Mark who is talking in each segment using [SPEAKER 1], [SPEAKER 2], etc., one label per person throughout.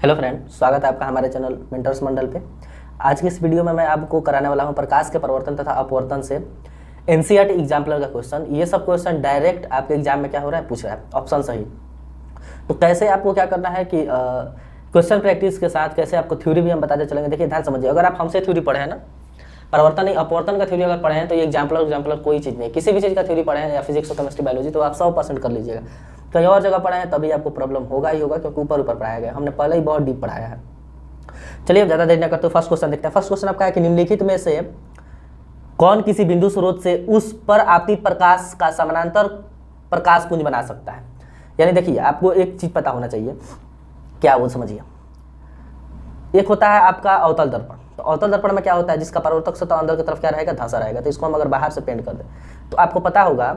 [SPEAKER 1] Hello friend, स्वागत है आपका हमारे चैनल मेंटर्स मंडल पे। आज की इस वीडियो में मैं आपको कराने वाला हूं प्रकाश के परिवर्तन तथा अपवर्तन से एनसीईआरटी एग्जाम्पलर का क्वेश्चन। ये सब क्वेश्चन डायरेक्ट आपके एग्जाम में क्या हो रहा है, पूछ रहा है, ऑप्शन सही। तो कैसे आपको क्या करना है कि क्वेश्चन प्रैक्टिस के साथ कैसे आपको थ्योरी भी हम बताते चलेंगे। देखिए ध्यान समझिए, अगर आप हमसे थ्योरी पढ़े हैं ना, परिवर्तन नहीं अपवर्तन का थ्योरी अगर पढ़े हैं तो ये एग्जाम्पलर कोई चीज़ नहीं, किसी भी चीज़ का थ्योरी पढ़े हैं या फिजिक्स और केमिस्ट्री बायोलॉजी तो आप 100% कर लीजिएगा। कहीं और जगह पढ़ा है तभी आपको प्रॉब्लम होगा ही होगा, क्योंकि ऊपर पढ़ाया गया, हमने पहले ही बहुत डीप पढ़ाया है। चलिए अब ज़्यादा देर न करते फर्स्ट क्वेश्चन देखते हैं। फर्स्ट क्वेश्चन आपका है कि निम्नलिखित में से कौन किसी बिंदु स्रोत से उस पर आपतित प्रकाश का समानांतर प्रकाश पुंज बना सकता है। यानी देखिए आपको एक चीज़ पता होना चाहिए, क्या वो समझिए। एक होता है आपका अवतल दर्पण। तो अवतल दर्पण में क्या होता है, जिसका परावर्तक सतह अंदर की तरफ क्या रहेगा, धंसा रहेगा। तो इसको हम अगर बाहर से पेंट कर दें तो आपको पता होगा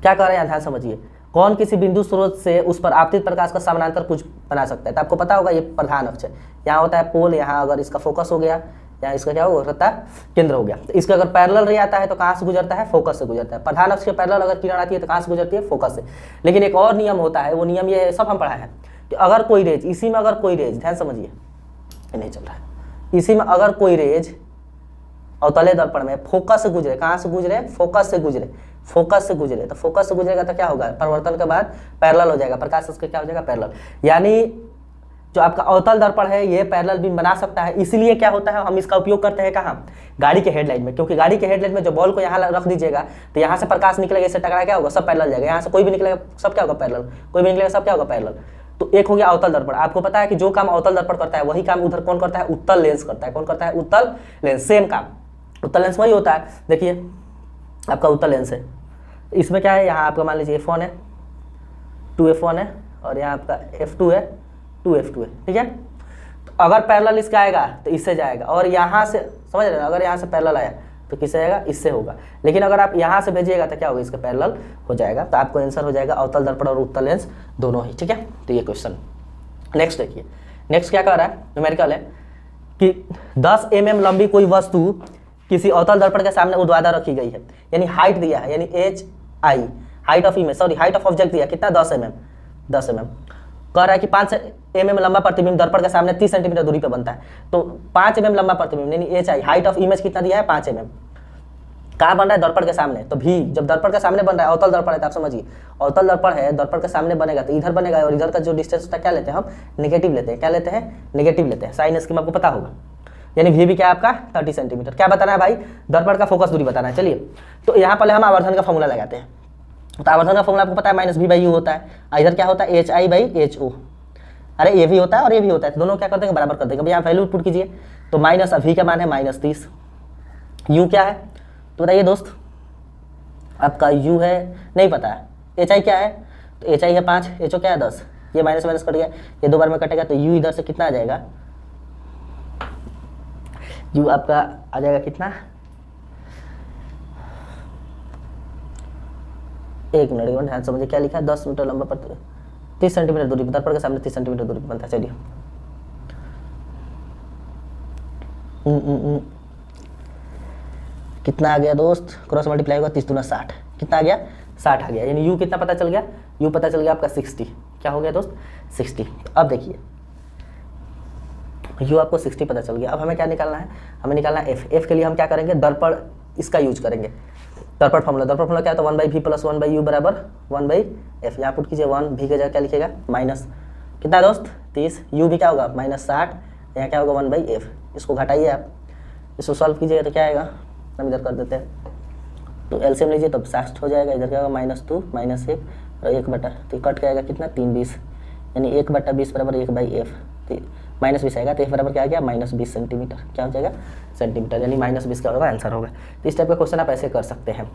[SPEAKER 1] क्या कर रहे हैं, ध्यान समझिए। कौन किसी बिंदु स्रोत से उस पर आपतित प्रकाश का समानांतर पुंज बना सकता है। तो आपको पता होगा ये प्रधान अक्ष है, यहाँ होता है पोल, यहाँ अगर इसका फोकस हो गया, यहाँ इसका क्या हो सकता है, केंद्र हो गया। तो इसका अगर पैरेलल रह आता है तो कहाँ से गुजरता है, फोकस से गुजरता है। प्रधान अक्ष के पैरेलल अगर किरण आती है तो कहाँ से गुजरती है, फोकस से। लेकिन एक और नियम होता है, वो नियम ये सब हम पढ़ा है कि अगर कोई रेज, इसी में अगर कोई रेज, ध्यान समझिए, नहीं चल रहा है, इसी में अगर कोई रेज अवतले दर्पण में फोकस से गुजरे, कहाँ से गुजरे, फोकस से गुजरे, फोकस से गुजरे, तो फोकस से गुजरेगा तो क्या होगा, परिवर्तन के बाद पैरेलल हो जाएगा, प्रकाश उसके क्या हो जाएगा, पैरेलल। यानी जो आपका अवतल दर्पण है ये पैरेलल बीम बना सकता है। इसलिए क्या होता है, हम इसका उपयोग करते हैं कहाँ, गाड़ी के हेडलाइट में। क्योंकि गाड़ी के हेडलाइट में जो बॉल को यहाँ रख दीजिएगा तो यहाँ से प्रकाश निकलेगा, इससे टकरा क्या होगा, सब पैरेलल जाएगा। यहाँ से कोई भी निकलेगा सब क्या होगा, पैरेलल, कोई भी निकलेगा सब क्या होगा, पैरेलल। तो एक हो गया अवतल दर्पण। आपको पता है कि जो काम अवतल दर्पण करता है वही काम उधर कौन करता है, उत्तल लेंस करता है। कौन करता है, उत्तल लेंस। सेम काम उत्तल लेंस वही होता है। देखिए आपका उत्तल लेंस है, इसमें क्या है, यहाँ आपका मान लीजिए F1 है, 2F1 है, और यहाँ आपका F2 है, 2F2 है, ठीक है। तो अगर पैरेलल इसका आएगा तो इससे जाएगा, और यहाँ से समझ रहे हैं, अगर यहाँ से पैरेलल आया तो किससे आएगा, इससे होगा। लेकिन अगर आप यहाँ से भेजिएगा तो क्या होगा, इसका पैरेलल हो जाएगा। तो आपको आंसर हो जाएगा अवतल दर्पण और उत्तल लेंस दोनों ही, ठीक है। तो ये क्वेश्चन नेक्स्ट देखिए। नेक्स्ट क्या कह रहा है, न्यूमेरिकल है कि 10 mm लंबी कोई वस्तु किसी अवतल दर्पण के सामने ऊर्ध्वाधर रखी गई है। यानी हाइट दिया है, यानी HI, height of image, sorry height of object दिया कितना, 10 mm। 10 mm कह रहा है कि 5 mm लंबा प्रतिबिंब दर्पण के सामने 30 सेंटीमीटर दूरी पर बनता है। तो 5 mm लंबा प्रतिबिंब यानी HI, हाइट ऑफ इमेज कितना दिया है, 5 mm। कहाँ बन रहा है, दर्पण के सामने। तो भी जब दर्पण के सामने बन रहा है, अवतल दर्पण है तो आप समझिए अवतल दर्पण है, दर्पण के सामने बनेगा तो इधर बनेगा, और इधर का जो डिस्टेंस होता है क्या लेते हैं हम, नेगेटिव लेते हैं। क्या लेते हैं, नेगेटिव लेते हैं। साइन स्कीम आपको पता होगा। यानी भी क्या है आपका 30 सेंटीमीटर। क्या बताना है भाई, दर्पण का फोकस दूरी बताना है। चलिए तो यहाँ पहले हम आवर्धन का फॉर्मूला लगाते हैं। तो आवर्धन का फॉर्मूला आपको पता है -V/U होता है, इधर क्या होता है, HI/HO। अरे ये भी होता है और ये भी होता है, तो दोनों क्या कर देंगे, बराबर कर देंगे। यहाँ वैल्यू पुट कीजिए, तो माइनस V का मान है -30, U क्या है तो बताइए दोस्त, आपका U है नहीं पता है, HI क्या है, तो HI है 5, HO क्या है 10, ये माइनस माइनस कट गया, ये 2 बार में कटेगा तो U इधर से कितना आ जाएगा, U आपका आ जाएगा कितना, 1 मिनट ध्यान समझिए क्या लिखा है, 10 मीटर लंबा पर 30 सेंटीमीटर दूरी पर, दर्पण के सामने 30 सेंटीमीटर दूरी पर बनता है। चलिए कितना आ गया दोस्त, क्रॉस मल्टीप्लाई होगा 30 दूना 60, कितना आ गया, 60 आ गया। यानी U कितना पता चल गया, U पता चल गया आपका 60। क्या हो गया दोस्त, 60। अब देखिए U आपको 60 पता चल गया। अब हमें क्या निकालना है, हमें निकालना है F। के लिए हम क्या करेंगे, दर्पण इसका यूज करेंगे, दर्पण फॉर्मूला क्या होता है, 1/V + 1/U बराबर 1/F। यहाँ पुट कीजिए 1, V के जगह क्या लिखेगा, माइनस कितना दोस्त 30, U भी क्या होगा -60, यहाँ क्या होगा 1/F। इसको घटाइए आप, इसको सॉल्व कीजिएगा तो क्या आएगा, हम इधर कर देते हैं, तो एलसीएम लीजिए तब 60 हो जाएगा। इधर क्या होगा -2 -1 और 1/, तो कट के आएगा कितना, 3/20, यानी 1/20 बराबर 1/F। तो -20 आएगा तो F बराबर क्या आ गया, -20 सेंटीमीटर। क्या हो जाएगा, सेंटीमीटर, यानी -20 का होगा आंसर होगा। तो इस टाइप का क्वेश्चन आप ऐसे कर सकते हैं।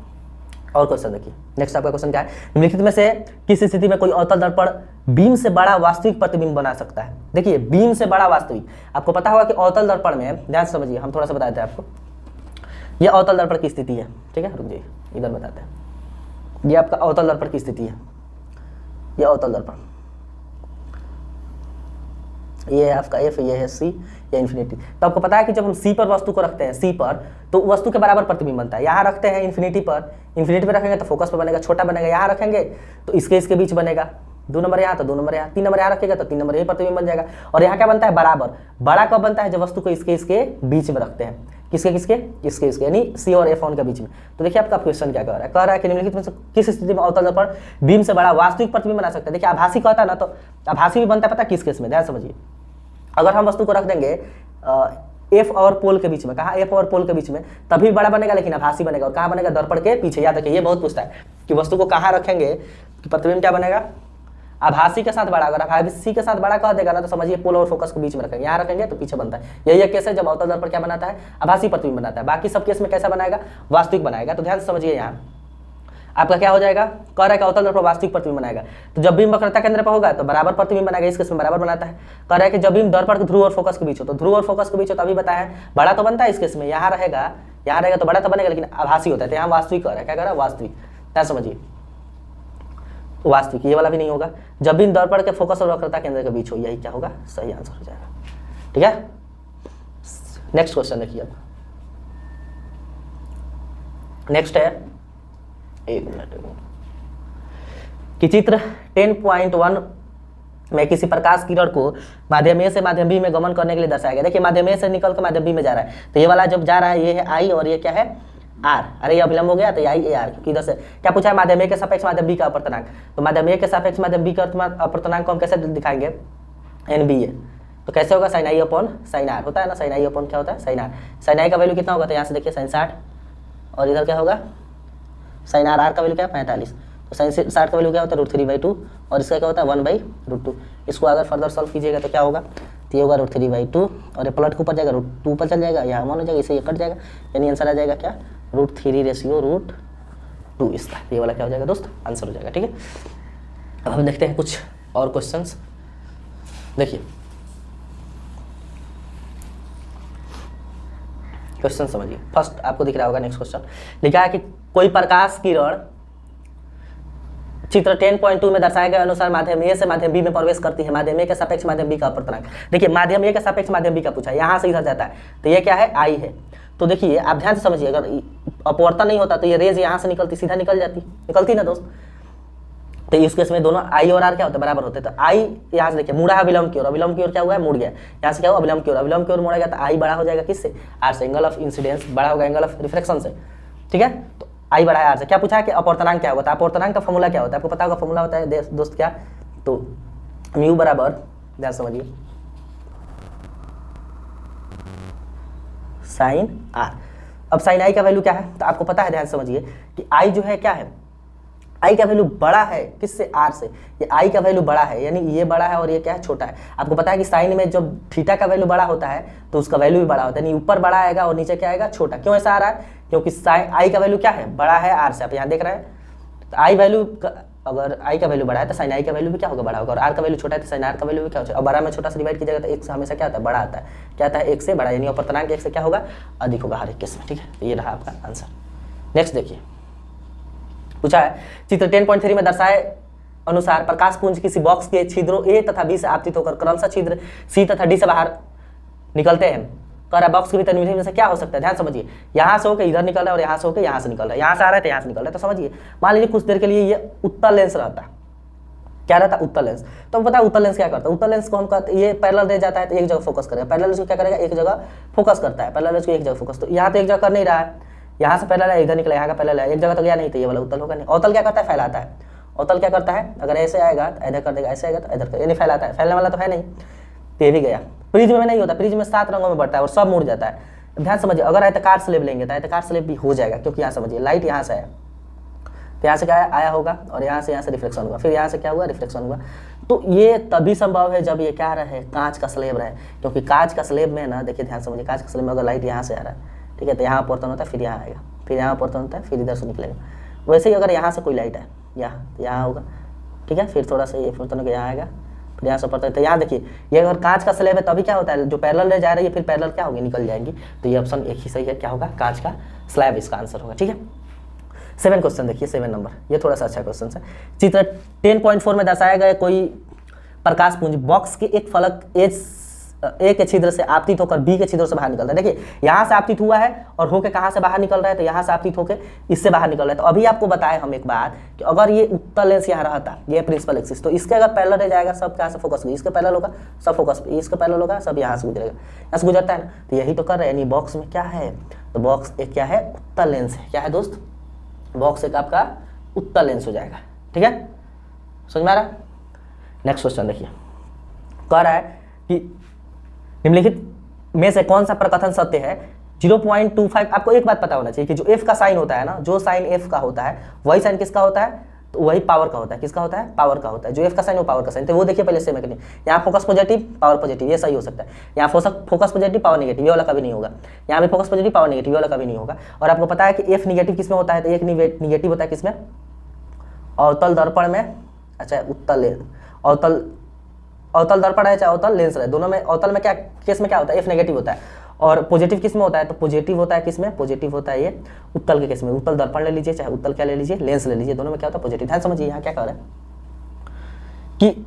[SPEAKER 1] और क्वेश्चन देखिए, नेक्स्ट आपका क्वेश्चन क्या है, निम्नलिखित में से किस स्थिति में कोई अवतल दर्पण बीम से बड़ा वास्तविक प्रतिबिंब बना सकता है। देखिए बीम से बड़ा वास्तविक, आपको पता होगा कि अवतल दर्पण में, ध्यान समझिए, हम थोड़ा सा बताते हैं आपको, यह अवतल दर्पण की स्थिति है, ठीक है, रुक जाइए इधर बताते हैं। ये आपका अवतल दर्पण की स्थिति है, यह अवतल दर्पण, ये है आपका F, ये है C, या इन्फिनिटी। तो आपको पता है कि जब हम C पर वस्तु को रखते हैं, C पर, तो वस्तु के बराबर प्रतिबिंब बनता है। यहाँ रखते हैं इन्फिनिटी पर, इन्फिनिटी पर रखेंगे तो फोकस पर बनेगा, छोटा बनेगा। यहाँ रखेंगे तो इसके बीच बनेगा, 2 नंबर यहाँ तो 2 नंबर यहाँ, 3 नंबर यहाँ रखेगा तो 3 नंबर यही प्रतिबिंब बन जाएगा। और यहाँ क्या बनता है, बराबर। बड़ा कब बनता है, जब वस्तु को इसके बीच में रखते हैं, किसके इसके यानी सी और एफ ऑन के बीच में। तो देखिए आपका क्वेश्चन क्या कह रहा है कि निम्नलिखित में से किस स्थिति में अवतल दर्पण बीम से बड़ा वास्तविक प्रतिबिंब बना सकता है। देखिए आभासी कहता है ना, तो आभासी भी बनता है, पता है किस केस में, ध्यान समझिए। अगर हम वस्तु को रख देंगे एफ और पोल के बीच में, कहाँ, एफ और पोल के बीच में, तभी बड़ा बनेगा, लेकिन आभासी बनेगा। और कहाँ बनेगा, दर्पण के पीछे। याद रखिए, ये बहुत पूछता है कि वस्तु को कहाँ रखेंगे कि प्रतिबिंब क्या बनेगा, आभासी के साथ बड़ा। अगर आभासी के साथ बड़ा कह देगा ना, तो समझिए पोल और फोकस के बीच में रखेंगे, यहाँ रखेंगे तो पीछे बनता है। यही एक केस है जब अवतल दर्पण क्या बनाता है, आभासी प्रतिबिंब बनाता है। बाकी सब केस में कैसा बनाएगा, वास्तविक बनाएगा। तो ध्यान से समझिए, यहाँ आपका क्या हो जाएगा, कह रहा है कि अवतल दर्पण वास्तविक प्रतिबिंब बनाएगा। तो जब बीम वक्रता केंद्र पर होगा तो बराबर प्रतिबिंब बनाएगा, इस केस में बराबर बनाता है। कह रहा है कि जब बीम दर्पण के ध्रुव और फोकस के बीच हो, तो ध्रुव और फोकस के बीच हो तो अभी बताया बड़ा तो बनता है, इस केस में यहाँ रहेगा तो बड़ा तो बनेगा, लेकिन आभासी होता है। तो यहाँ वास्तविक कह रहा है, क्या कह रहा है, वास्तविक। क्या समझिए, वास्तविक, ये वाला भी नहीं होगा। जब भी दर्पण के फोकस और वक्रता केंद्र के बीच हो, यही क्या होगा, सही आंसर हो जाएगा। ठीक है, नेक्स्ट क्वेश्चन देखिए अब। नेक्स्ट है, एक मिनट, कि चित्र 10.1 में किसी प्रकाश किरण को माध्यम ए से माध्यम बी में गमन करने के लिए दर्शाया गया। देखिए माध्यम ए से निकल कर माध्यम बी में जा रहा है, तो ये वाला जब जा रहा है ये है आई और ये क्या है, आर। अरे ये अभिलंब हो गया, तो आई ए आर, क्योंकि इधर से क्या पूछा है, माध्यम ए के सापेक्ष माध्यम बी का अपवर्तनांक। तो माध्यम ए के सापेक्ष माध्यम बी का अपवर्तनांक को हम कैसे दिखाएंगे, एन बी ए। तो कैसे होगा, sine I upon sine R होता है ना, साइन आई अपॉन क्या होता है, साइन आर। साइन आई का वैल्यू कितना होगा, तो यहाँ से देखिए साइन 60, और इधर क्या होगा, साइन आर का वैल्यू क्या है, 45। तो साइन 60 का वैल्यू क्या होता है, √3/2, और इसका क्या होता है 1/√2। इसको अगर फर्दर सॉल्व कीजिएगा तो क्या होगा, तो ये होगा √3/2, और ये पलट के ऊपर जाएगा √2 पर चल जाएगा, यहाँ मान हो जाएगा, इसे ये कट जाएगा, यानी आंसर आ जाएगा क्या, √3/√2 इसका। ये वाला क्या हो जाएगा दोस्त, आंसर हो जाएगा। ठीक है, अब हम देखते हैं कुछ और क्वेश्चंस। देखिए क्वेश्चन समझिए। फर्स्ट आपको दिख रहा होगा, नेक्स्ट क्वेश्चन लिखा है कि कोई प्रकाश किरण चित्र 10.2 में दर्शाए गए अनुसार माध्यम ए से माध्यम बी में प्रवेश करती है। माध्यम ए के सापेक्ष माध्यम बी का अपवर्तनांक। देखिए माध्यम ए के सापेक्ष माध्यम बी का पूछा है, यहाँ से इधर जाता है, तो ये क्या है, आई है। तो देखिए आप ध्यान से समझिए, अगर अपवर्तन नहीं होता तो ये रेज यहाँ से निकलती, सीधा निकलती ना दोस्त। तो इस केस में दोनों आई और आर क्या होते हैं, बराबर होते हैं। तो आई यहाँ से देखिए मुड़ा है अविलंब की ओर, अविलंब की ओर क्या हुआ है, मुड़ गया। यहाँ से क्या हुआ, अविलंब की ओर, अविलंब की ओर मुड़ा गया, तो आई बड़ा हो जाएगा किससे, आर से। एंगल ऑफ इंसिडेंस बड़ा होगा एंगल ऑफ रिफ्लेक्शन से। ठीक है, तो आई बड़ा है आर से। क्या पूछा है कि अपवर्तनांक क्या होता है, अपवर्तनांक का फॉर्मूला क्या होता है, आपको पता होगा फॉर्मूला होता है दोस्त क्या, तो म्यू बराबर, ध्यान समझिए, साइन आर। अब साइन आई का वैल्यू क्या है, तो आपको पता है, ध्यान समझिए कि आई जो है क्या है, आई का वैल्यू बड़ा है किससे, आर से। ये आई का वैल्यू बड़ा है, यानी ये बड़ा है और ये क्या है, छोटा है। आपको पता है कि साइन में जब थीटा का वैल्यू बड़ा होता है तो उसका वैल्यू भी बड़ा होता है, यानी ऊपर बड़ा आएगा और नीचे क्या आएगा, छोटा। क्यों ऐसा आ रहा है, क्योंकि आई का वैल्यू क्या है, बड़ा है आर से। आप यहाँ देख रहे हैं, तो आई वैल्यू अगर आई का वैल्यू बड़ा है तो साइन आई का वैल्यू भी क्या होगा, बड़ा होगा। और आर का वैल्यू छोटा है तो साइन आर का वैल्यू भी क्या होगा। और बड़ा में छोटा से डिवाइड कीजिएगा तो एक से हमेशा क्या होता है, बड़ा आता है। क्या आता है, एक से बड़ा, यानी अपवर्तनांक एक से क्या होगा, अधिक होगा हर एक केस में। ठीक है, तो ये रहा आपका आंसर। नेक्स्ट देखिए, पूछा है चित्र 10.3 में दर्शाए अनुसार प्रकाश पुंज किसी बॉक्स के छिद्रों ए तथा बी से आपतित होकर क्रमशः छिद्र सी तथा डी से बाहर निकलते हैं। कह रहा है बॉक्स के भीतर निम्नलिखित में से क्या हो सकता है, ध्यान समझिए। यहाँ से होकर इधर निकल रहा है और यहाँ से होकर यहाँ से निकल रहा है, यहाँ से आ रहा है तो यहाँ से निकल रहा है। तो समझिए, मान लीजिए कुछ देर के लिए ये उत्तल लेंस रहता है, क्या रहता है, उत्तल लेंस। तो पता है उत्तल लेंस क्या करता है, उत्तल लेंस को हम कहते हैं ये पैरेलल दे जाता है तो एक जगह फोकस करेगा, पैरेलल लेंस को क्या करेगा, एक जगह फोकस करता है, पैरेलल लेंस को एक जगह फोकस। तो यहाँ तो एक जगह कर नहीं रहा है, यहाँ से पैरेलल है, इधर निकला, यहाँ का पैरेलल है, एक जगह तो गया नहीं, तो ये वाला उत्तल होगा नहीं। अवतल क्या करता है, फैलाता है। अवतल क्या करता है, अगर ऐसे आएगा तो इधर कर देगा, ऐसे आएगा तो इधर कर, यानी फैलाता है, फैलने वाला तो है नहीं, तो ये भी गया। प्रिज्म में नहीं होता, प्रिज्म में 7 रंगों में बढ़ता है और सब मुड़ जाता है। ध्यान समझिए, अगर आयताकार स्लेब लेंगे तो आयताकार स्लेब भी हो जाएगा, क्योंकि यहाँ समझिए लाइट यहाँ से आया, तो यहाँ से क्या आया होगा और यहाँ से रिफ्लेक्शन हुआ, फिर यहाँ से क्या हुआ, रिफ्लेक्शन हुआ। तो ये तभी संभव है जब ये क्या रहे, कांच का स्लेब रहे। क्योंकि कांच का स्लेब में ना, देखिए ध्यान समझिए, कांच का स्लेब में अगर लाइट यहाँ से आ रहा है, ठीक है, तो यहाँ अपवर्तन होता है, फिर यहाँ आएगा, फिर यहाँ अपवर्तन होता है, फिर इधर से निकलेगा। वैसे ही अगर यहाँ से कोई लाइट है, यहाँ होगा, ठीक है, फिर थोड़ा सा ये अपवर्तन होकर यहाँ आएगा, फिर यहाँ से अपवर्तन। तो यहाँ देखिए, ये अगर कांच का स्लेब है तभी क्या होता है, जो पैरेलल ले जा रही है फिर पैरेलल क्या होगी, निकल जाएंगी। तो ये ऑप्शन एक ही सही है, क्या होगा, कांच का स्लैब इसका आंसर होगा। ठीक है, 7 क्वेश्चन देखिए, 7 नंबर, ये थोड़ा सा अच्छा क्वेश्चन है। चित्र 10.4 में दर्शाया गया कोई प्रकाश पुंज बॉक्स के एक फलक एज ए के छिद्र से आपतित होकर बी के छिद्र से बाहर निकलता है। देखिए यहाँ से आपतित हुआ है और होके कहाँ से बाहर निकल रहा है, तो यहाँ से आपतित होके इससे बाहर निकल रहा है। तो अभी आपको बताए हम एक बात कि अगर ये उत्तल लेंस यहाँ रहता, ये प्रिंसिपल एक्सिस, तो इसके अगर पैरेलल रह जाएगा सब कहाँ से फोकस, इसके पैरेलल होगा सब फोकस, इसके पैरेलल होगा सब यहाँ से गुजरेगा, यहाँ से गुजरता है ना। तो यही तो कर रहे हैं, यानी बॉक्स में क्या है, तो बॉक्स एक क्या है, उत्तल लेंस है। क्या है दोस्त, बॉक्स एक आपका उत्तल लेंस हो जाएगा। ठीक है, समझ में आ रहा है। नेक्स्ट क्वेश्चन देखिए, कह रहा है कि निम्नलिखित में से कौन सा प्रकथन सत्य है। 0.25, आपको एक बात पता होना चाहिए कि जो एफ का साइन होता है ना, जो साइन एफ का होता है वही साइन किसका होता है, तो वही पावर का होता है। किसका होता है, पावर का होता है। जो एफ का साइन वो पावर का साइन, तो वो देखिए पहले सेम है कि नहीं। यहाँ फोकस पॉजिटिव पावर पॉजिटिव, ये सही हो सकता है। यहाँ फोकस पॉजिटिव पावर नेगेटिव, ये वाला कभी नहीं होगा। यहाँ भी फोकस पॉजिटिव पावर नेगेटिव, ये वाला कभी नहीं होगा। और आपको पता है कि एफ निगेटिव किसमें होता है, तो एक निगेटिव होता है किसमें, अवतल दर्पण में, अच्छा उत्तल अवतल दर्पण है चाहे अवतल लेंस रहे, दोनों में अवतल में क्या केस में क्या होता है, एफ नेगेटिव होता है। और पॉजिटिव किस में होता है, तो पॉजिटिव होता है किसमें, पॉजिटिव होता है ये उत्तल के केस में। उत्तल दर्पण ले लीजिए चाहे उत्तल क्या ले लीजिए, लेंस ले लीजिए, दोनों में क्या होता है पॉजिटिव। ध्यान समझिए यहाँ क्या कह रहा है कि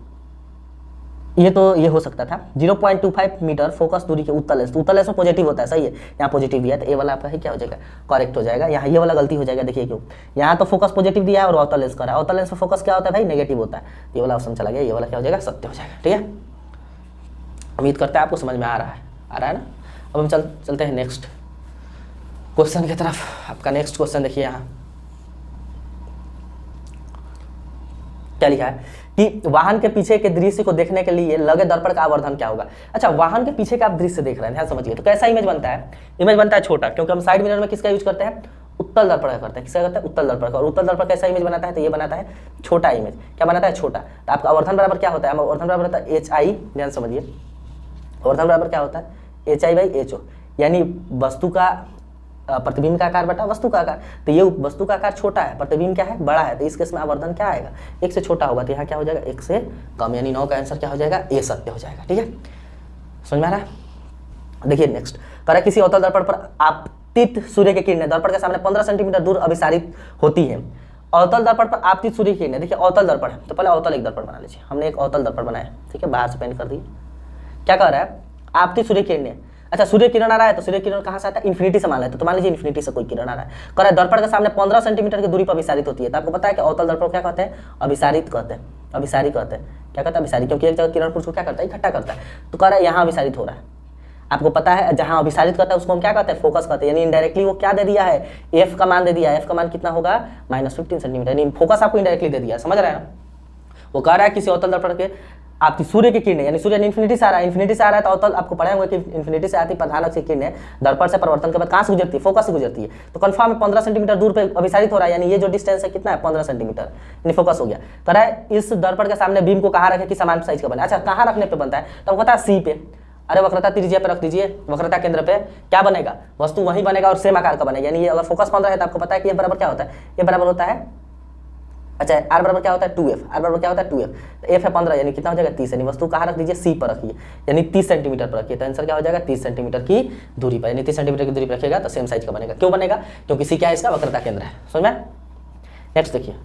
[SPEAKER 1] ये तो ये हो सकता था 0.25 मीटर फोकस दूरी के उत्तल लेंस, तो उत्तल लेंस में पॉजिटिव होता है, सही है। यहाँ पॉजिटिव दिया है तो ए वाला आपका ही क्या हो जाएगा, करेक्ट हो जाएगा। यहाँ ये वाला गलती हो जाएगा, देखिए क्यों, यहाँ तो फोकस पॉजिटिव दिया है और अवतल लेंस करा है, अवतल लेंस में फोकस क्या होता है भाई, नेगेटिव होता है। ये वाला ऑप्शन चला गया, ये वाला क्या हो जाएगा, सत्य हो जाएगा। ठीक है, उम्मीद करते हैं आपको समझ में आ रहा है ना। अब हम चलते हैं नेक्स्ट क्वेश्चन की तरफ। आपका नेक्स्ट क्वेश्चन देखिए, यहाँ क्या लिखा है कि वाहन के पीछे के दृश्य को देखने के लिए लगे दर्पण का आवर्धन क्या होगा। अच्छा, वाहन के पीछे का आप दृश्य देख रहे हैं, ध्यान समझिए। तो कैसा इमेज बनता है, इमेज बनता है छोटा, क्योंकि हम साइड मिरर में किसका यूज करते हैं, उत्तल दर्पण का करते हैं। किसका करते हैं, उत्तल दर्पण का। और उत्तल दर्पण कैसा इमेज बनाता है, तो ये बनाता है छोटा इमेज। क्या बनाता है, छोटा। तो आपका आवर्धन बराबर क्या होता है, आवर्धन बराबर होता है HI, ध्यान समझिए, आवर्धन बराबर क्या होता है, HI/HO, यानी वस्तु का प्रतिबिंब का आकार बटा वस्तु का आकार। तो ये वस्तु का आकार छोटा है, प्रतिबिंब क्या है, बड़ा है, तो इस केस में आवर्धन क्या आएगा, एक से छोटा होगा। तो यहाँ क्या हो जाएगा, एक से कम, यानी 9 का आंसर क्या हो जाएगा, ए सत्य हो जाएगा। ठीक है, समझ में आ रहा है। देखिए नेक्स्ट, करा किसी अवतल दर्पण पर आपतित सूर्य की किरणें दर्पण के सामने 15 सेंटीमीटर दूर अभिसारित होती है। अवतल दर्पण पर आपतित सूर्य की किरणें, देखिए अवतल दर्पण है, तो पहले अवतल एक दर्पण बना लीजिए। हमने एक अवतल दर्पण बनाया, ठीक है, बाहर से पेंट कर दिए। क्या कह रहा है, आपतित सूर्य किरणें, अच्छा सूर्य किरण आ रहा है, तो सूर्य किरण कहाँ से आता है, इन्फिनिटी से मान लेते, तो मान लीजिए इन्फिनिटी से कोई किरण आ रहा है। कह रहा है दर्पण के सामने 15 सेंटीमीटर की दूरी पर अभिसारित होती है। तो आपको पता है कि अवतल दर्पण क्या कहते हैं, अभिसारित कहते हैं, अभिसारी कहते हैं। क्या कहता है, अभिसारी, क्योंकि एक जगह किरण पुरुष को क्या करता है, इकट्ठा करता है। तो कह रहा है यहाँ अभिसारित हो रहा है। आपको पता है जहाँ अभिसारित करता है उसको हम क्या कहते हैं, फोकस कहते हैं। यानी इनडायरेक्टली वो क्या दे दिया है, एफ का मान दे दिया है। एफ का मान कितना होगा, -15 सेंटीमीटर, यानी फोकस आपको इनडायरेक्टली दे दिया है, समझ रहे हैं ना। वो कह रहा है किसी अवतल दर्पण के आपकी सूर्य की किरणें, यानी सूर्य इन्फिनिटी से आ रहा है, इन्फिनिटी से आ रहा है, तो अवतल आपको पढ़े होंगे कि इन्फिनिटी से आती प्रधान अक्ष की किरणें दर्पण से परिवर्तन के बाद कहाँ से गुजरती है, फोकस से गुजरती है। तो कंफर्म है 15 सेंटीमीटर दूर पे अभिसारित हो रहा है, यानी ये जो डिस्टेंस है कितना है, 15 सेंटीमीटर, यानी फोकस हो गया। कह रहा है इस दर्पण के सामने बीम को कहाँ रखे कि समान साइज का बने। अच्छा, कहाँ रखने पे बनता है, तो हमको पता है सी पे, अरे वक्रता त्रिज्या पे रख दीजिए, वक्रता केंद्र पे क्या बनेगा, वस्तु वहीं बनेगा और सेम आकार का बनेगा। यानी ये अगर फोकस 15 है तो आपको पता है कि ये बराबर क्या होता है, ये बराबर होता है, अच्छा आर बराबर क्या होता है 2f, आर बराबर क्या होता है 2f, तो f है 15, यानी कितना हो जाएगा 30, यानी वस्तु कहाँ रख दीजिए, सी पर रखिए, यानी 30 सेंटीमीटर पर रखिए। तो आंसर क्या हो जाएगा, 30 सेंटीमीटर की दूरी पर, यानी 30 सेंटीमीटर की दूरी पर रखिएगा तो सेम साइज का बनेगा। क्यों बनेगा, क्योंकि सी क्या है, इसका वक्रता केंद्र है। समझ में। नेक्स्ट देखिए,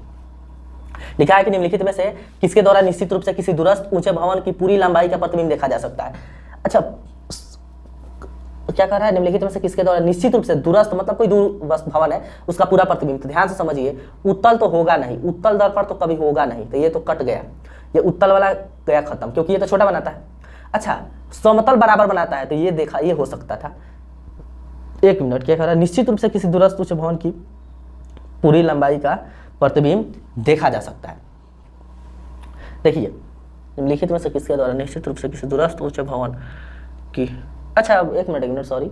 [SPEAKER 1] लिखा है कि निम्नलिखित में से किसके द्वारा निश्चित रूप से किसी दूरस्थ ऊंचे भवन की पूरी लंबाई का प्रतिबिंब देखा जा सकता है। अच्छा, क्या कर रहा है, निम्नलिखित में से किसके द्वारा निश्चित रूप से दूरस्थ, मतलब कोई दूर भवन है उसका पूरा प्रतिबिंब। तो ध्यान से समझिए, उत्तल तो होगा नहीं, उत्तल दर्पण तो कभी होगा नहीं, तो ये तो कट गया, ये उत्तल वाला गया खत्म, क्योंकि ये तो छोटा बनाता है। अच्छा, समतल बराबर बनाता है, तो ये देखा, ये हो सकता था। एक मिनट, क्या कर रहा है, निश्चित रूप से किसी दूरस्थ ऊंचे भवन की पूरी लंबाई का प्रतिबिंब देखा जा सकता है। देखिए, निम्नलिखित में से किसके द्वारा निश्चित रूप से किसी दूरस्थ ऊंचे भवन की, अच्छा एक मिनट सॉरी,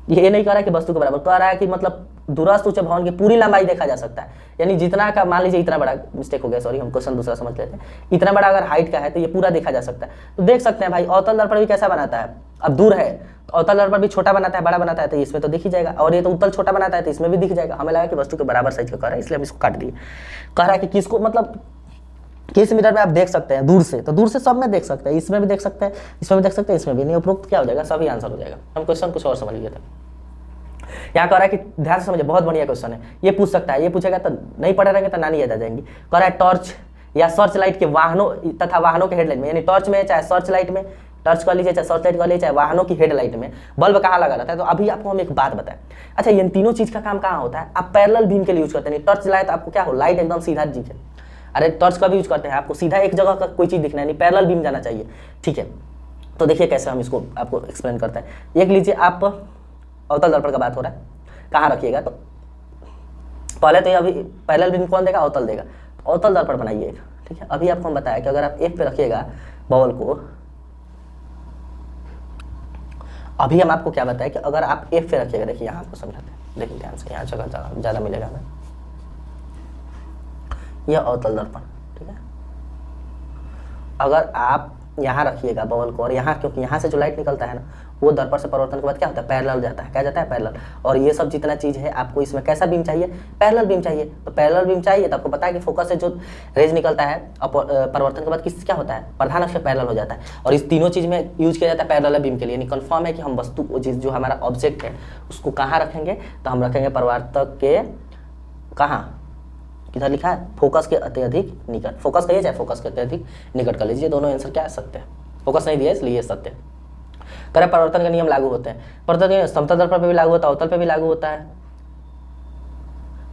[SPEAKER 1] ये नहीं कह रहा है कि वस्तु के बराबर, कह रहा है कि मतलब दूरस्थ ऊंचे भवन की पूरी लंबाई देखा जा सकता है। यानी जितना का, मान लीजिए इतना बड़ा, मिस्टेक हो गया सॉरी, हम क्वेश्चन दूसरा समझ लेते हैं। इतना बड़ा अगर हाइट का है तो ये पूरा देखा जा सकता है। तो देख सकते हैं भाई, अवतल दर्पण भी कैसा बनाता है, अब दूर है तो अवतल दर्पण भी छोटा बनाता है, बड़ा बनाता है, तो इसमें तो दिख ही जाएगा। और ये तो उत्तल छोटा बनाता है तो इसमें भी दिख जाएगा। हमें लगा कि वस्तु के बराबर साइज का कर रहा है, इसलिए हम इसको काट दिए। कह रहा है कि किसको, मतलब किस मीटर में आप देख सकते हैं दूर से, तो दूर से सब में देख सकते हैं, इसमें भी देख सकते हैं, इसमें भी देख सकते हैं, इसमें भी नहीं। उपरोक्त क्या हो जाएगा, सभी आंसर हो जाएगा। हम क्वेश्चन कुछ और समझ लिए थे। यहाँ कह रहा है कि ध्यान से समझिए, बहुत बढ़िया क्वेश्चन है, ये पूछ सकता है, ये पूछेगा तो नहीं पढ़े रहेंगे तो नानी याद आ जाएंगी। कह रहा है टॉर्च या सर्च लाइट के वाहनों तथा वाहनों के हेडलाइट में, यानी टॉर्च में चाहे सर्च लाइट में टर्च कह लीजिए, चाहे शॉर्ट लाइट कह लीजिए, चाहे वाहनों की हेडलाइट में बल्ब कहाँ लगा रहता है। तो अभी आपको हम एक बात बताएं, अच्छा ये तीनों चीज़ का काम कहाँ होता है, आप पैरेलल बीम के लिए यूज करते हैं। टर्च जलाए तो आपको क्या हो, लाइट एकदम सीधा दिखे। अरे टर्च का भी यूज करते हैं, आपको सीधा एक जगह का कोई चीज़ दिखना है, नहीं पैरेलल बीम जाना चाहिए, ठीक है। तो देखिए कैसे हम इसको आपको एक्सप्लेन करते हैं। एक लीजिए आप अवतल दर्पण का बात हो रहा है, कहाँ रखिएगा, तो पहले तो ये अभी पैरेलल बीम कौन देगा, अवतल देगा। तो अवतल दर्पण बनाइए एक, ठीक है। अभी आपको हम बताया कि अगर आप F पे रखिएगा बॉल को, अभी हम आपको क्या बताया कि अगर आप F पे रखिएगा, देखिए यहाँ आपको समझाते हैं, देखिए ध्यान से, यहाँ जगह ज़्यादा मिलेगा हमें। यह अवतल दर्पण, ठीक है। अगर आप यहाँ रखिएगा बॉल को, और यहाँ क्योंकि यहाँ से जो लाइट निकलता है ना, वो दर्पण से परावर्तन के बाद क्या होता है, पैरेलल जाता है। क्या जाता है, पैरेलल। और ये सब जितना चीज़ है आपको इसमें कैसा बीम चाहिए, पैरेलल बीम चाहिए। तो पैरेलल बीम चाहिए तो आपको पता है कि फोकस से जो रेज निकलता है परावर्तन के बाद किस क्या होता है, प्रधान अक्ष पैरेलल हो जाता है। और इस तीनों चीज़ में यूज किया जाता है पैरेलल बीम के लिए। यानी कन्फर्म है कि हम वस्तु जो हमारा ऑब्जेक्ट है उसको कहाँ रखेंगे, तो हम रखेंगे परावर्तक के कहाँ, किधर लिखा है, फोकस के अत्यधिक निकट। फोकस कहिए चाहे फोकस के अत्यधिक निकट कर लीजिए, दोनों आंसर क्या है, सत्य है। फोकस नहीं दिया इसलिए सत्य है। करे परावर्तन के नियम लागू होते हैं, परावर्तन समतल दर्पण पे भी लागू होता है, अवतल पे भी लागू होता है।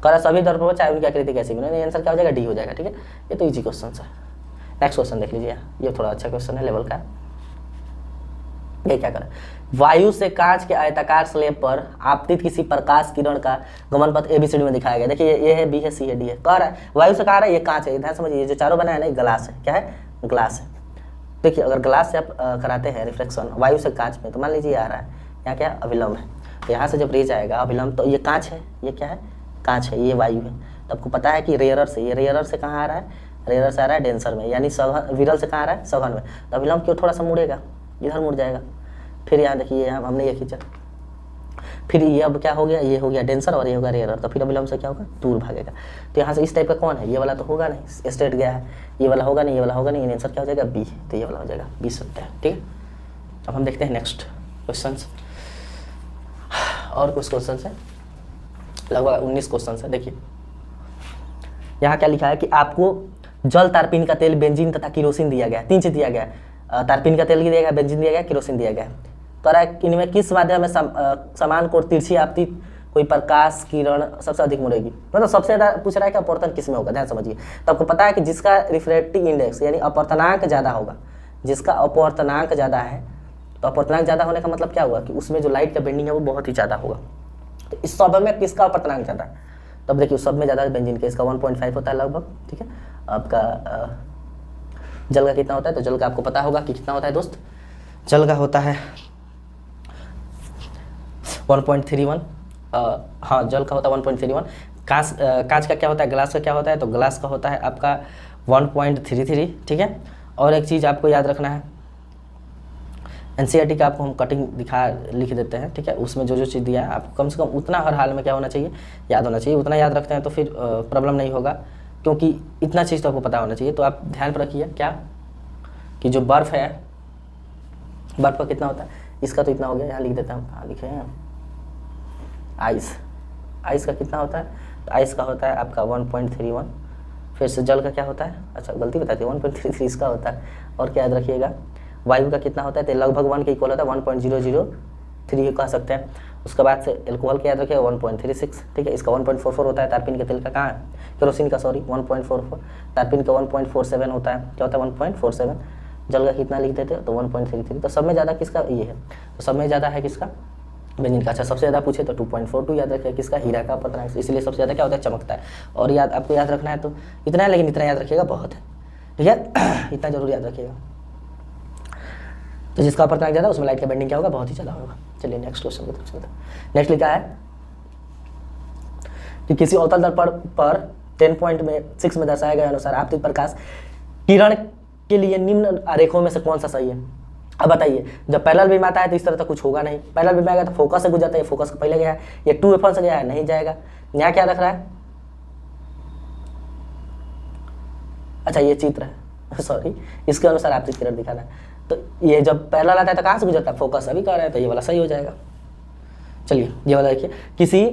[SPEAKER 1] करे सभी दर्पण चाहे उनकी आकृति कैसी भी नहीं, आंसर क्या हो जाएगा, डी हो जाएगा, ठीक है। ये तो इजी क्वेश्चन है। नेक्स्ट क्वेश्चन देख लीजिए, ये थोड़ा अच्छा क्वेश्चन है लेवल का। ये क्या करें, वायु से कांच के आयताकार स्लैब पर आपतित किसी प्रकाश किरण का गमन पथ ABCD में दिखाया गया। देखिए ये है, बी है, सी है, डी है। कह रहा है वायु से कहा रहा है ये कांच है, ध्यान समझिए, ये जो चारों बनाया है ना, ये ग्लास है। क्या है, ग्लास है। देखिए अगर ग्लास से आप कराते हैं रिफ्लेक्शन वायु से कांच में, तो मान लीजिए आ रहा है, यहाँ क्या अविलंब है, तो यहाँ से जब रेज आएगा अविलंब, तो ये कांच है, ये क्या है, कांच है, ये वायु है। तो आपको पता है कि रेयरर से, ये रेयरर से कहाँ आ रहा है, रेयरर से आ रहा है डेंसर में, यानी सघन, विरल से कहाँ आ रहा है, सघन में। तो अविलंब क्यों थोड़ा सा मुड़ेगा, इधर मुड़ जाएगा। फिर यहाँ देखिए, यहाँ हमने ये खींचा, फिर ये अब क्या हो गया, ये हो गया डेंसर और ये होगा रेयरर, तो फिर अविलंब से क्या होगा, दूर भागेगा। तो यहाँ से इस टाइप का कौन है, ये वाला तो होगा नहीं, स्ट्रेट गया है, ये वाला होगा नहीं, ये वाला होगा नहीं, आंसर क्या हो जाएगा, बी। तो ये वाला हो जाएगा बी, सत्य है, ठीक है। अब हम देखते हैं नेक्स्ट क्वेश्चन, और कुछ क्वेश्चन है, लगभग 19 क्वेश्चन है। देखिए यहाँ क्या लिखा है कि आपको जल, तारपीन का तेल, बेंजीन तथा किरोसिन दिया गया है। 3 चीज दिया गया है, तारपीन का तेल दिया गया, बेंजीन दिया गया, किरोसिन दिया गया है। तो इनमें किस माध्यम में समान कोण तिरछी आपतित कोई प्रकाश किरण सबसे अधिक मुड़ेगी, मतलब सबसे ज़्यादा पूछ रहा है कि अपवर्तन किस में होगा, ध्यान समझिए। तो आपको पता है कि जिसका रिफ्रैक्टिव इंडेक्स यानी अपवर्तनांक ज़्यादा होगा, जिसका अपवर्तनांक ज़्यादा है, तो अपवर्तनांक ज़्यादा होने का मतलब क्या हुआ कि उसमें जो लाइट का बेंडिंग है वो बहुत ही ज़्यादा होगा। तो इस सब में किसका अपवर्तनांक ज़्यादा है, तब देखिए सब में ज़्यादा बेंजीन का, इसका 1.5 होता है लगभग, ठीक है। आपका जल का कितना होता है, तो जल का आपको पता होगा कि कितना होता है दोस्त, जल का होता है 1.31, हाँ जल का होता है 1.31। कांच का क्या होता है, ग्लास का क्या होता है, तो ग्लास का होता है आपका 1.33, ठीक है। और एक चीज़ आपको याद रखना है, NCERT का आपको हम कटिंग लिख देते हैं, ठीक है। उसमें जो जो चीज़ दिया है आपको कम से कम उतना हर हाल में क्या होना चाहिए, याद होना चाहिए। उतना याद रखते हैं तो फिर प्रॉब्लम नहीं होगा, क्योंकि इतना चीज़ तो आपको पता होना चाहिए। तो आप ध्यान पर रखिए क्या, कि जो बर्फ़ है, बर्फ़ का कितना होता है, इसका तो इतना हो गया, यहाँ लिख देता हूँ, हाँ लिखे हैं, आइस का कितना होता है, तो आइस का होता है आपका 1.31। फिर से जल का क्या होता है, अच्छा गलती बताती है, 1.33 इसका होता है। और क्या याद रखिएगा, वायु का कितना होता है, तो लगभग 1 के इक्वल होता है, 1.003 कह सकते हैं। उसके बाद से एल्कोहल का याद रखिएगा 1.36, ठीक है। इसका 1.44 होता है, तारपीन के तेल का कहाँ है, केरोसिन का, सॉरी 1.44, तारपीन का 1.47 होता है, क्या होता है 1.47। जल का कितना लिख देते हैं, तो 1.33। तो सब में ज़्यादा किसका ये है, तो सब में ज़्यादा है किसका, बेंजीन का। अच्छा सबसे ज़्यादा पूछे तो 2.42 याद रखिए, किसका, हीरा का अपवर्तनांक, इसलिए सबसे ज़्यादा क्या होता है, चमकता है। और आपको याद रखना है तो इतना है, लेकिन इतना याद रखिएगा बहुत है, ठीक है। इतना जरूर याद रखिएगा। तो जिसका अपवर्तनांक ज़्यादा उसमें लाइट का बेंडिंग क्या होगा, बहुत ही ज़्यादा होगा। चलिए नेक्स्ट क्वेश्चन की तरफ चलते हैं। नेक्स्ट लिखा है कि किसी अवतल दर्पण पर 10.6 में दर्शाए गए अनुसार आपतित प्रकाश किरण के लिए निम्न आरेखों में से कौन सा सही है। अब बताइए, जब पैरेलल बीम आता है तो इस तरह तो कुछ होगा नहीं, पैरेलल बीम आएगा तो फोकस से गुजरता है, फोकस पहले गया है, ये 2F1 से गया है, नहीं जाएगा। यहाँ क्या रख रहा है, अच्छा ये चित्र है, सॉरी, इसके अनुसार आपतित किरण दिखाना है। तो ये जब पैरेलल आता है तो कहाँ से गुजरता है, फोकस, अभी कह रहे हैं, तो ये वाला सही हो जाएगा। चलिए ये वाला देखिए, किसी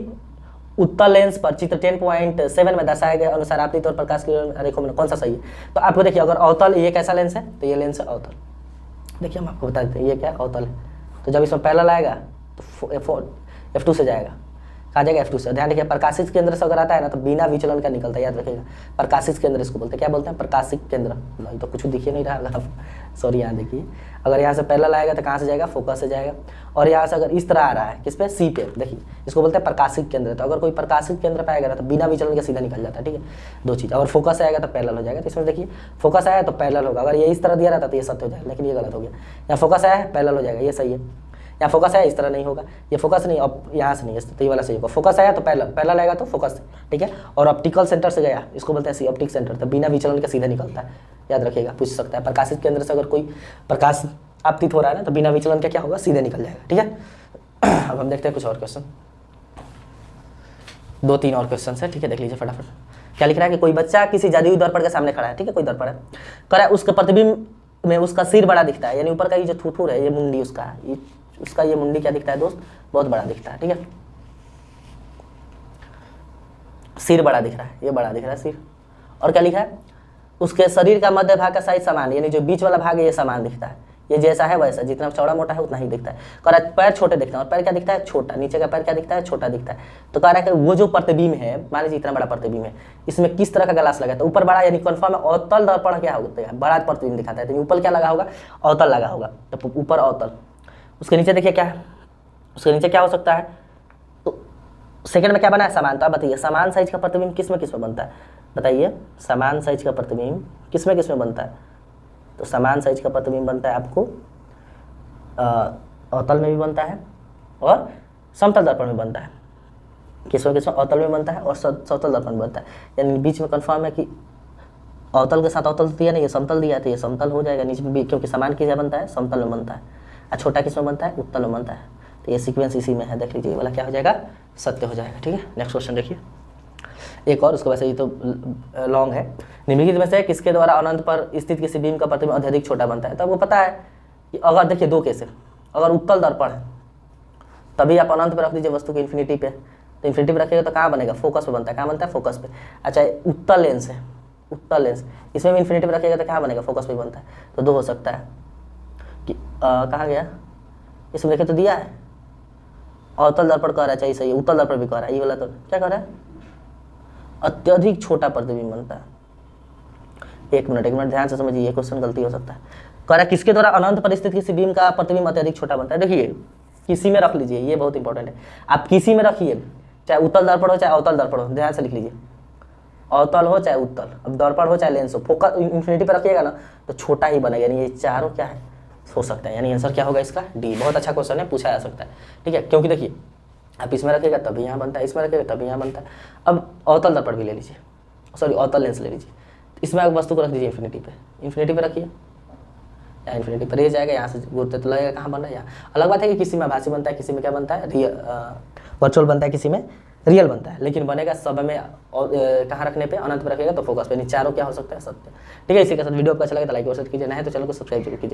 [SPEAKER 1] उत्तल लेंस पर चित्र 10.7 में दर्शाए गए अनुसार आपतित और प्रकाश की आरेखों में कौन सा सही है। तो आपको देखिए, अगर अवतल, ये कैसा लेंस है, तो ये लेंस है अवतल, देखिए हम आपको बता देते हैं, ये क्या है, अवतल है। तो जब इसमें पैरेलल आएगा तो F2 से जाएगा, कहाँ जाएगा, F2 से। ध्यान रखिए प्रकाशित केंद्र से अगर आता है ना तो बिना विचलन का निकलता है, याद रखिएगा। प्रकाशित केंद्र इसको बोलते हैं, क्या बोलते हैं, प्रकाशित केंद्र। नहीं तो कुछ दिखिए नहीं रहा होगा, सॉरी। यहाँ देखिए, अगर यहाँ से पैरेलल आएगा तो कहाँ से जाएगा, फोकस से जाएगा। और यहाँ से अगर इस तरह आ रहा है, किस पे, सी पे, देखिए इसको बोलते हैं प्रकाशित केंद्र। तो अगर कोई प्रकाशित केंद्र पे आएगा ना तो बिना विचलन के सीधा निकल जाता है, ठीक है। दो चीज़, अगर फोकस आएगा तो पैरेलल हो जाएगा। तो इसमें देखिए फोकस आया तो पैरेलल होगा, अगर ये इस तरह दिया रहता तो ये सत्य हो जाएगा, लेकिन ये गलत हो गया। यहाँ फोकस आया है, पैरेलल हो जाएगा, ये सही है। यहाँ फोकस आया इस तरह नहीं होगा, ये फोकस नहीं, अब यहाँ से नहीं, तो ये वाला सही होगा। फोकस आया तो पैरेलल आएगा तो फोकस, ठीक है। और ऑप्टिकल सेंटर से गया, इसको बोलते हैं सी ऑप्टिक सेंटर, तो बिना विचलन के सीधा निकलता है, याद रखिएगा। पूछ सकता है प्रकाशित केंद्र से अगर कोई प्रकाश आपतित हो रहा है ना तो बिना विचलन के क्या होगा, सीधे निकल जाएगा, ठीक है। अब हम देखते हैं कुछ और क्वेश्चन, 2-3 और क्वेश्चन है, ठीक है। देख लीजिए फटाफट। क्या लिख रहा है कि कोई बच्चा किसी जादुई दर्पण के सामने खड़ा है, ठीक है, कोई दर्पण है, कह रहा है उसके प्रतिबिंब में उसका सिर बड़ा दिखता है, यानी ऊपर का ये जो थूथूर है, ये मुंडी उसका ये मुंडी क्या दिखता है दोस्त, बहुत बड़ा दिखता है, ठीक है। सिर बड़ा दिख रहा है, ये बड़ा दिख रहा है सिर। और क्या लिखा है, उसके शरीर का मध्य भाग का साइज समान, यानी जो बीच वाला भाग है ये समान दिखता है, ये जैसा है वैसा, जितना चौड़ा मोटा है उतना ही दिखता है। कह रहा है पैर छोटे दिखते हैं, और पैर क्या दिखता है, छोटा। नीचे का पैर क्या दिखता है, छोटा दिखता है। तो कह रहा है कि वो जो प्रतिबिंब है, मान लीजिए इतना बड़ा प्रतिबिंब है, इसमें किस तरह का ग्लास लगा है, तो ऊपर बड़ा, यानी कन्फर्म है अवतल दर्पण क्या होता है, बड़ा प्रतिबिंब दिखाता है, तो ऊपर क्या लगा होगा, अवतल लगा होगा, तो ऊपर अवतल। उसके नीचे देखिए क्या है, उसके नीचे क्या हो सकता है, तो सेकंड में क्या बना है, समान। तो आप बताइए समान साइज का प्रतिबिंब किस में बनता है, बताइए समान साइज का प्रतिबिंब किस में बनता है। तो समान साइज का प्रतिबिंब बनता है आपको अवतल में भी बनता है और समतल दर्पण में बनता है। किसमें अवतल में बनता है और समतल दर्पण में बनता है, यानी बीच में कंफर्म है कि अवतल के साथ अवतल दिया नहीं, ये समतल दिया तो ये समतल हो जाएगा नीचे में भी, क्योंकि समान किस बनता है, समतल में बनता है। और छोटा किस में बनता है, उत्तल में बनता है। तो ये सीक्वेंस इसी में है, देख लीजिए, ये वाला क्या हो जाएगा, सत्य हो जाएगा, ठीक है। नेक्स्ट क्वेश्चन देखिए, एक और, उसको वैसे ये तो लॉन्ग है। निम्नलिखित में से किसके द्वारा अनंत पर स्थित किसी बीम का प्रतिबिंब अत्यधिक छोटा बनता है। तो आपको पता है कि अगर देखिए दो केस है, अगर उत्तल दर्पण है तभी आप अनंत पर रख दीजिए वस्तु के इन्फिनिटी पे, तो इन्फिनिटी पे रखिएगा तो कहाँ बनेगा, फोकस पे बनता है, कहाँ बनता है, फोकस पे। अच्छा उत्तल लेंस है, उत्तल लेंस, इसमें भी इन्फिनिटी पे रखिएगा तो कहाँ बनेगा, फोकस पे बनता है। तो दो हो सकता है कि कहाँ गया, इसमें देखे तो दिया है अवतल दर्पण कह रहा है, चाहिए सही है, उत्तल दर्पण भी कह रहा है, ये वाला तो क्या कह रहा है, अत्यधिक छोटा प्रतिबिंब बनता है। एक मिनट ध्यान से समझिए, ये क्वेश्चन गलती हो सकता है। कह रहा है किसके द्वारा अनंत पर स्थित किसी बीम का प्रतिबिंब अत्यधिक छोटा बनता है। देखिए किसी में रख लीजिए, ये बहुत इंपॉर्टेंट है, आप किसी में रखिए, चाहे उत्तल दर्पण हो चाहे अवतल दर्पण हो, ध्यान से लिख लीजिए, अवतल हो चाहे उत्तल, अब दर्पण हो चाहे लेंस हो, फोकस इन्फिनिटी पर रखिएगा ना तो छोटा ही बनेगा, यानी ये चारों क्या है, हो सकता है, यानी आंसर क्या होगा इसका, डी। बहुत अच्छा क्वेश्चन है, पूछा जा सकता है, ठीक है। क्योंकि देखिए आप इसमें रखिएगा तभी यहाँ बनता है, इसमें रखिएगा तभी यहाँ बनता है। अब अवतल दर्पण भी ले लीजिए, सॉरी अवतल लेंस ले लीजिए, इसमें आप वस्तु को रख दीजिए इन्फिनिटी पे रखिए, या इन्फिनिटी पर रह जाएगा, यहाँ से गुरुत्व तो लगेगा, कहाँ बन रहा है यहाँ। अलग बात है कि किसी में आभासी बनता है, किसी में क्या बनता है, वर्चुअल बनता है, किसी में रियल बनता है, लेकिन बनेगा सब में कहाँ रखने पे, अनंत पे रखिएगा तो फोकस पे। चारों क्या हो सकता है, सत्य, ठीक है। इसी के साथ वीडियो आपको अच्छा लगे तो लाइक और शेयर कीजिए, नहीं तो चैनल को सब्सक्राइब जरूर कीजिएगा।